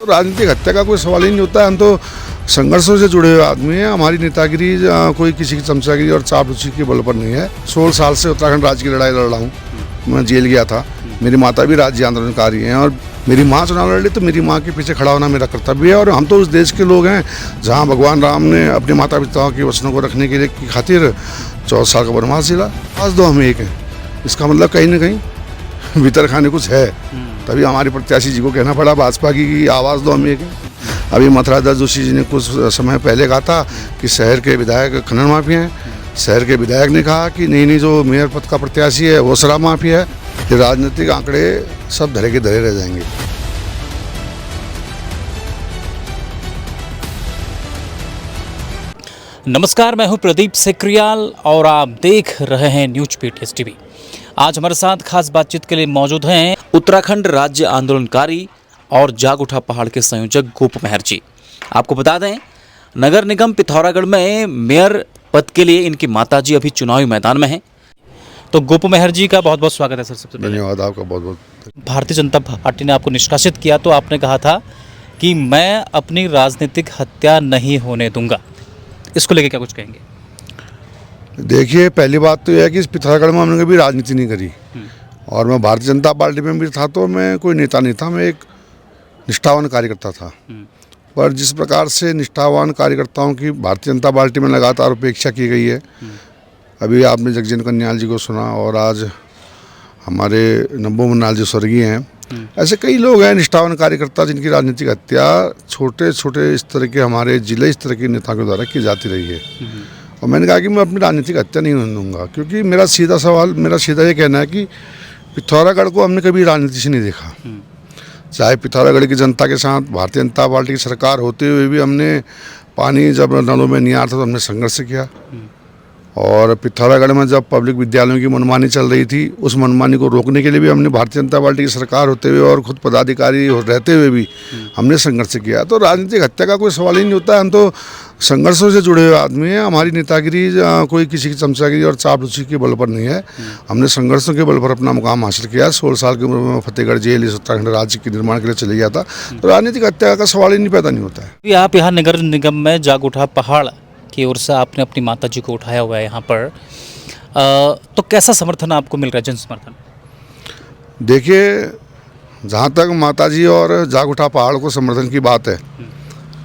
राजनीतिक हत्या का कोई सवाल ही नहीं होता है। हम तो संघर्षों से जुड़े हुए आदमी हैं। हमारी नेतागिरी कोई किसी की चमचागिरी और चापलूसी के बल पर नहीं है। 16 साल से उत्तराखंड राज्य की लड़ाई लड़ रहा हूँ। मैं जेल गया था। मेरी माता भी राज्य आंदोलनकारी हैं और मेरी माँ चुनाव लड़ रही, तो मेरी माँ के पीछे खड़ा होना मेरा कर्तव्य है। और हम तो उस देश के लोग हैं जहाँ भगवान राम ने अपने माता पिताओं के वचनों को रखने के लिए की खातिर 14 साल का वनवास झेला। आज दो हम एक हैं, इसका मतलब कहीं ना कहीं भीतर खाने कुछ है। तभी हमारे प्रत्याशी जी को कहना पड़ा भाजपा की आवाज़ दो हम एक हैं। अभी मथुरादास जोशी जी ने कुछ समय पहले कहा था कि शहर के विधायक खनन माफिया हैं। शहर के विधायक ने कहा कि नहीं जो मेयर पद का प्रत्याशी है वो शराब माफिया है। ये राजनीतिक आंकड़े सब धरे के धरे रह जाएंगे। नमस्कार, मैं हूं प्रदीप सेक्रियाल और आप देख रहे हैं न्यूज पीटीएस टीवी। आज हमारे साथ खास बातचीत के लिए मौजूद हैं उत्तराखंड राज्य आंदोलनकारी और जाग उठा पहाड़ के संयोजक गोप मेहर जी। आपको बता दें, नगर निगम पिथौरागढ़ में मेयर पद के लिए इनकी माताजी अभी चुनावी मैदान में हैं। तो गोप मेहर जी का बहुत बहुत स्वागत है सर। सबसे पहले धन्यवाद आपका बहुत बहुत। भारतीय जनता पार्टी ने आपको निष्कासित किया तो आपने कहा था कि मैं अपनी राजनीतिक हत्या नहीं होने दूंगा। इसको लेके क्या कुछ कहेंगे? देखिए, पहली बात तो यह है कि इस पिथौरागढ़ में हमने कभी राजनीति नहीं करी और मैं भारतीय जनता पार्टी में भी था तो मैं कोई नेता नहीं था, मैं एक निष्ठावान कार्यकर्ता था। पर जिस प्रकार से निष्ठावान कार्यकर्ताओं की भारतीय जनता पार्टी में लगातार उपेक्षा की गई है, अभी आपने जगजीवन कन्याल जी को सुना और आज हमारे नंबू मन्नाल जी स्वर्गीय हैं। ऐसे कई लोग हैं निष्ठावान कार्यकर्ता जिनकी राजनीतिक हत्या छोटे छोटे इस तरह के हमारे जिले इस तरह के नेताओं के द्वारा की जाती रही है। और मैंने कहा कि मैं अपनी राजनीतिक हत्या नहीं होने दूंगा, क्योंकि मेरा सीधा ये कहना है कि पिथौरागढ़ को हमने कभी राजनीति से नहीं देखा। चाहे पिथौरागढ़ की जनता के साथ भारतीय जनता पार्टी की सरकार होते हुए भी हमने पानी जब नलों में नहीं आ रहा था तो हमने संघर्ष किया। और पिथौरागढ़ में जब पब्लिक विद्यालयों की मनमानी चल रही थी, उस मनमानी को रोकने के लिए भी हमने भारतीय जनता पार्टी की सरकार होते हुए और खुद पदाधिकारी रहते हुए भी हमने संघर्ष किया। तो राजनीतिक हत्या का कोई सवाल ही नहीं होता है। हम तो संघर्षों से जुड़े हुए आदमी हैं। हमारी नेतागिरी कोई किसी की चमचागिरी और चापलूसी के बल पर नहीं है। हमने संघर्षों के बल पर अपना मुकाम हासिल किया। 16 साल की उम्र में फतेहगढ़ जेल इस उत्तराखंड राज्य के निर्माण के लिए चले गया था। तो राजनीतिक हत्या का सवाल ही नहीं पैदा नहीं होता है। आप यहाँ नगर निगम में जाग उठा पहाड़ की ओर से आपने अपनी माताजी को उठाया हुआ है यहाँ पर, तो कैसा समर्थन आपको मिल रहा है, जन समर्थन? देखिए, जहाँ तक माताजी और जाग उठा पहाड़ को समर्थन की बात है,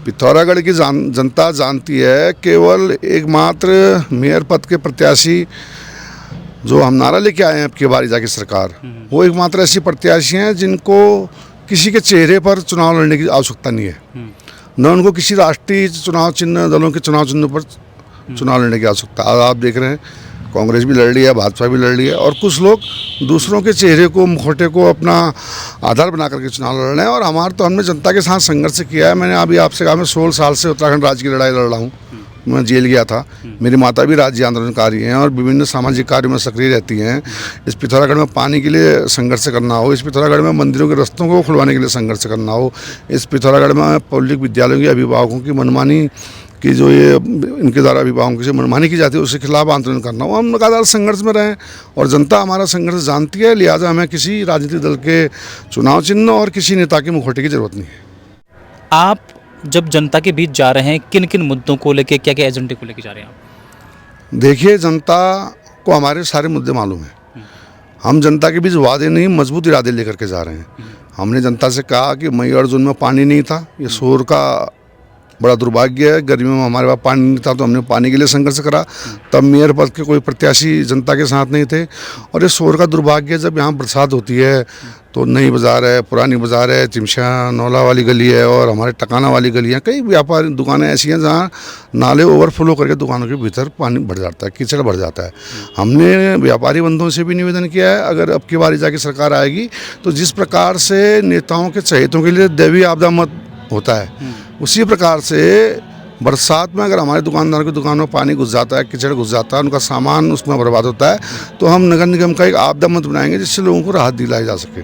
पिथौरागढ़ की जनता जानती है। केवल एकमात्र मेयर पद के प्रत्याशी जो हम नारा लेके आए हैं अब की बारी जाके सरकार, वो एकमात्र ऐसी प्रत्याशी हैं जिनको किसी के चेहरे पर चुनाव लड़ने की आवश्यकता नहीं है, न उनको किसी राष्ट्रीय चुनाव चिन्ह दलों के चुनाव चिन्ह पर चुनाव लड़ने की आवश्यकता। आप देख रहे हैं कांग्रेस भी लड़ रही है, भाजपा भी लड़ रही है और कुछ लोग दूसरों के चेहरे को, मुखौटे को अपना आधार बना करके चुनाव लड़ रहे हैं। और हमने जनता के साथ संघर्ष किया है। मैंने अभी आपसे कहा मैं 16 साल से उत्तराखंड राज्य की लड़ाई लड़ रहा हूँ। मैं जेल गया था। मेरी माता भी राज्य आंदोलनकारी हैं और विभिन्न सामाजिक कार्यों में सक्रिय रहती हैं। इस पिथौरागढ़ में पानी के लिए संघर्ष करना हो, इस पिथौरागढ़ में मंदिरों के रास्तों को खुलवाने के लिए संघर्ष करना हो, इस पिथौरागढ़ में पब्लिक विद्यालयों के अभिभावकों की मनमानी कि जो ये इनके द्वारा अभिभावकों से मनमानी की जाती है उसके खिलाफ आंदोलन करना हो, हम लगातार संघर्ष में रहें और जनता हमारा संघर्ष जानती है। लिहाजा हमें किसी राजनीतिक दल के चुनाव चिन्ह और किसी नेता के मुखौटे की जरूरत नहीं है। आप जब जनता के बीच जा रहे हैं, किन किन मुद्दों को लेके, क्या क्या एजेंडे को लेके जा रहे हैं आप? देखिए, जनता को हमारे सारे मुद्दे मालूम हैं। हम जनता के बीच वादे नहीं, मजबूत इरादे लेकर के जा रहे हैं। हमने जनता से कहा कि मई अर्जुन में पानी नहीं था, ये शोर का बड़ा दुर्भाग्य है। गर्मियों में हमारे पास पानी नहीं था तो हमने पानी के लिए संघर्ष करा। तब मेयर पद के कोई प्रत्याशी जनता के साथ नहीं थे। और ये शोर का दुर्भाग्य, जब यहाँ बरसात होती है तो नई बाज़ार है, पुरानी बाज़ार है, चिमशा नौला वाली गली है और हमारे टकाना वाली गली है, कई व्यापार दुकानें ऐसी हैं जहाँ नाले ओवरफ्लो करके दुकानों के भीतर पानी भर जाता है, कीचड़ भर जाता है। हमने व्यापारी बंधुओं से भी निवेदन किया है, अगर अब की बारी जाके सरकार आएगी तो जिस प्रकार से नेताओं के चहेतों के लिए दैवीय आपदा मत होता है, उसी प्रकार से बरसात में अगर हमारे दुकानदारों की दुकानों में पानी घुस जाता है, कीचड़ घुस जाता है, उनका सामान उसमें बर्बाद होता है, तो हम नगर निगम का एक आपदा मत बनाएंगे जिससे लोगों को राहत दिलाई जा सके।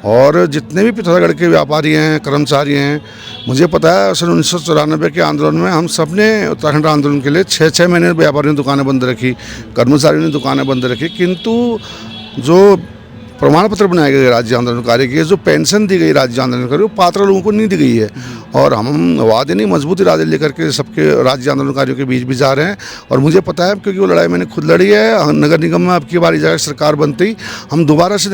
और जितने भी पिथौरागढ़ के व्यापारी हैं, कर्मचारी हैं, मुझे पता है सन 1994 के आंदोलन में हम सब ने उत्तराखंड आंदोलन के लिए 6-6 महीने व्यापारियों ने दुकानें बंद रखी, कर्मचारियों ने दुकानें बंद रखी, किंतु जो प्रमाण पत्र बनाए गए राज्य आंदोलनकारी के, जो पेंशन दी गई राज्य आंदोलनकारी वो पात्र लोगों को नहीं दी गई है। और हम वादे नहीं, मजबूत इरादे लेकर के सबके राज्य आंदोलनकारियों के बीच भी जा रहे हैं। और मुझे पता है, क्योंकि वो लड़ाई मैंने खुद लड़ी है। नगर निगम में अब की बार जगह सरकार बनती हम दोबारा से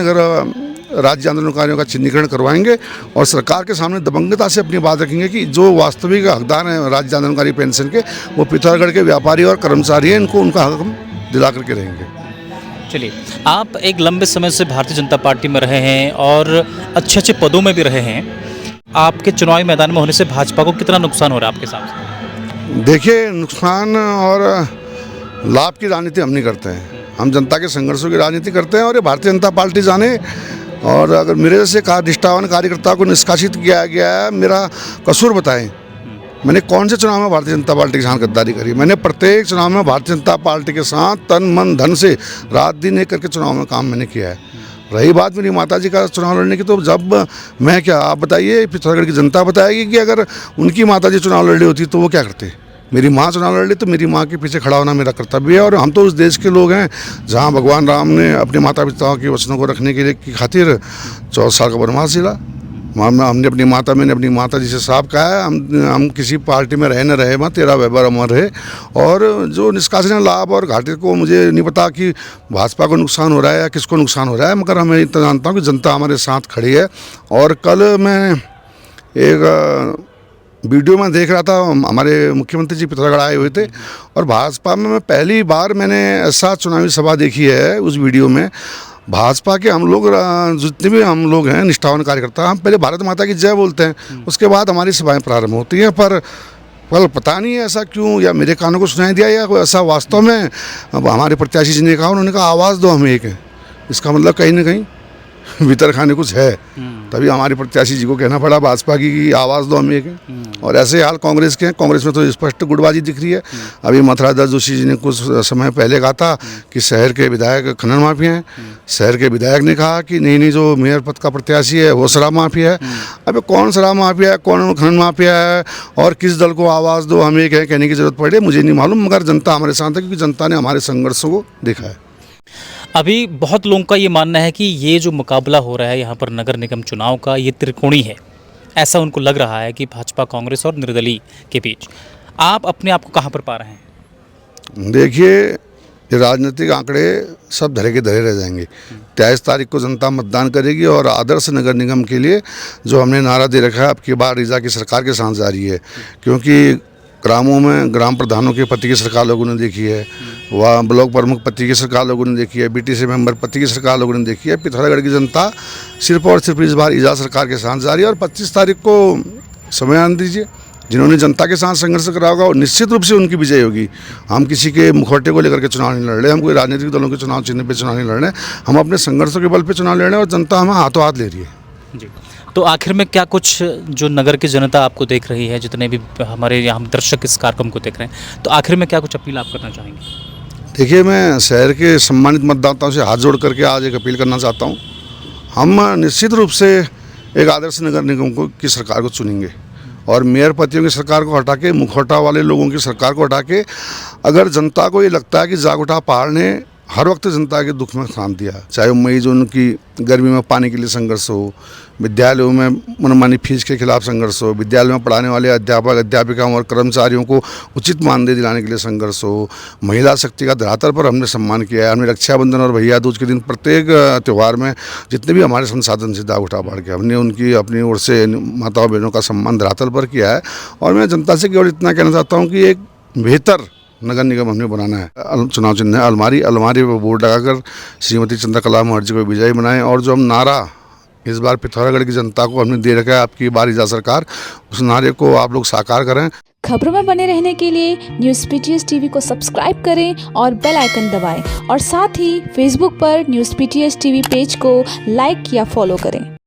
राज्य आंदोलनकारियों का चिन्हीकरण करवाएंगे और सरकार के सामने दबंगता से अपनी बात रखेंगे कि जो वास्तविक हकदार हैं राज्य आंदोलनकारी पेंशन के, वो पिथौरागढ़ के व्यापारी और कर्मचारी हैं। इनको उनका हक हम दिला करके रहेंगे। चलिए, आप एक लंबे समय से भारतीय जनता पार्टी में रहे हैं और अच्छे अच्छे पदों में भी रहे हैं। आपके चुनावी मैदान में होने से भाजपा को कितना नुकसान हो रहा है आपके हिसाब से? देखिए, नुकसान और लाभ की राजनीति हम नहीं करते हैं। हम जनता के संघर्षों की राजनीति करते हैं और ये भारतीय जनता पार्टी जाने। और अगर मेरे जैसे निष्ठावान कार्यकर्ता को निष्कासित किया गया है, मेरा कसूर बताएं। मैंने कौन से चुनाव में भारतीय जनता पार्टी के साथ गद्दारी करी? मैंने प्रत्येक चुनाव में भारतीय जनता पार्टी के साथ तन मन धन से रात दिन एक करके चुनाव में काम मैंने किया है। रही बात मेरी माताजी का चुनाव लड़ने की, तो जब मैं क्या, आप बताइए, पिथौरागढ़ की जनता बताएगी कि अगर उनकी माताजी चुनाव लड़ रही होती तो वो क्या करते? मेरी माँ चुनाव लड़ रही, तो मेरी माँ के पीछे खड़ा होना मेरा कर्तव्य है। और हम तो उस देश के लोग हैं जहाँ भगवान राम ने अपने माता पिताओं के वचनों को रखने के लिए की खातिर 14 साल का वनवास झेला। मैंने अपनी माता जी से साफ कहा है, हम किसी पार्टी में रहे न रहे, मत तेरा व्यवहार अमर रहे। और जो निष्कासन लाभ और घाटे को मुझे नहीं पता कि भाजपा को नुकसान हो रहा है या किसको नुकसान हो रहा है, मगर मैं इतना जानता हूँ कि जनता हमारे साथ खड़ी है। और कल मैं एक वीडियो में देख रहा था, हमारे मुख्यमंत्री जी पिथौरागढ़ आए हुए थे और भाजपा में पहली बार मैंने ऐसा चुनावी सभा देखी है। उस वीडियो में भाजपा के हम लोग, जितने भी हम लोग हैं निष्ठावान कार्यकर्ता, हम पहले भारत माता की जय बोलते हैं, उसके बाद हमारी सभाएं प्रारंभ होती हैं। पर पता नहीं है ऐसा क्यों, या मेरे कानों को सुनाई दिया या कोई ऐसा वास्तव में हमारे प्रत्याशी जी ने कहा, उन्होंने कहा आवाज़ दो हमें एक है। इसका मतलब कहीं ना कहीं भीतर खाने कुछ है, तभी हमारे प्रत्याशी जी को कहना पड़ा भाजपा की आवाज़ दो हमें एक है। और ऐसे हाल कांग्रेस के हैं। कांग्रेस में तो स्पष्ट गुटबाजी दिख रही है। अभी मथुरादास जोशी जी ने कुछ समय पहले कहा था कि शहर के विधायक खनन माफिया हैं। शहर के विधायक ने कहा कि नहीं, जो मेयर पद का प्रत्याशी है वो शराब माफिया है। अबे कौन शराब माफिया है, कौन खनन माफिया है, और किस दल को आवाज़ दो हमें एक है कहने की जरूरत पड़े, मुझे नहीं मालूम। मगर जनता हमारे साथ है, क्योंकि जनता ने हमारे संघर्षों को देखा है। अभी बहुत लोगों का ये मानना है कि ये जो मुकाबला हो रहा है यहाँ पर नगर निगम चुनाव का, ये त्रिकोणी है। ऐसा उनको लग रहा है कि भाजपा, कांग्रेस और निर्दलीय के बीच। आप अपने आप को कहाँ पर पा रहे हैं? देखिए, ये राजनीतिक आंकड़े सब धरे के धरे रह जाएंगे। 23 तारीख को जनता मतदान करेगी और आदर्श नगर निगम के लिए जो हमने नारा दे रखा है, अब की बार रिजा की सरकार के साथ जारी है। क्योंकि ग्रामों में ग्राम प्रधानों की पति की सरकार लोगों ने देखी है, वहाँ ब्लॉक प्रमुख पति की सरकार लोगों ने देखी है, बीटीसी मेंबर पति की सरकार लोगों ने देखी है। पिथौरागढ़ की जनता सिर्फ और सिर्फ इस बार ईजा सरकार के साथ जारी है। और 25 तारीख को समय आने दीजिए, जिन्होंने जनता के साथ संघर्ष करा होगा और निश्चित रूप से उनकी विजय होगी। हम किसी के मुखौटे को लेकर के चुनाव नहीं लड़ रहे, हम कोई राजनीतिक दलों के चुनाव चिन्ह पे चुनाव नहीं लड़ रहे, हम अपने संघर्षों के बल पे चुनाव लड़ रहे हैं और जनता हमें हाथों हाथ ले रही है। जी, तो आखिर में क्या कुछ जो नगर की जनता आपको देख रही है, जितने भी हमारे यहाँ दर्शक इस कार्यक्रम को देख रहे हैं, तो आखिर में क्या कुछ अपील आप करना चाहेंगे? देखिए, मैं शहर के सम्मानित मतदाताओं से हाथ जोड़ करके आज एक अपील करना चाहता हूँ। हम निश्चित रूप से एक आदर्श नगर निगम की सरकार को चुनेंगे और मेयर पतियों की सरकार को हटा के, मुखौटा वाले लोगों की सरकार को हटा के, अगर जनता को ये लगता है कि जागुठा पहाड़ ने हर वक्त जनता के दुख में साथ दिया, चाहे वो मई जून की गर्मी में पानी के लिए संघर्ष हो, विद्यालयों में मनमानी फीस के खिलाफ संघर्ष हो, विद्यालयों में पढ़ाने वाले अध्यापक अध्यापिकाओं और कर्मचारियों को उचित मानदेय दिलाने के लिए संघर्ष हो, महिला शक्ति का धरातल पर हमने सम्मान किया है। हमने रक्षाबंधन और भैया दूज के दिन प्रत्येक त्यौहार में जितने भी हमारे संसाधन से दाग उठा पड़ के हमने उनकी अपनी ओर से माताओं बहनों का सम्मान धरातल पर किया है। और मैं जनता से केवल इतना कहना चाहता हूँ कि एक बेहतर नगर निगम हमने बनाना है। चुनाव चिन्ह है अलमारी, अलमारी पर बोर्ड लगाकर श्रीमती चंद्रकला मुखर्जी को विजयी बनाएं। और जो हम नारा इस बार पिथौरागढ़ की जनता को हमने दे रखा है, आपकी बार ईजा सरकार, उस नारे को आप लोग साकार करें। खबरों में बने रहने के लिए न्यूज़ पीटीएस टीवी को सब्सक्राइब करें और बेल आइकन दबाएं, और साथ ही फेसबुक पर न्यूज़ पीटीएस टीवी पेज को लाइक या फॉलो करें।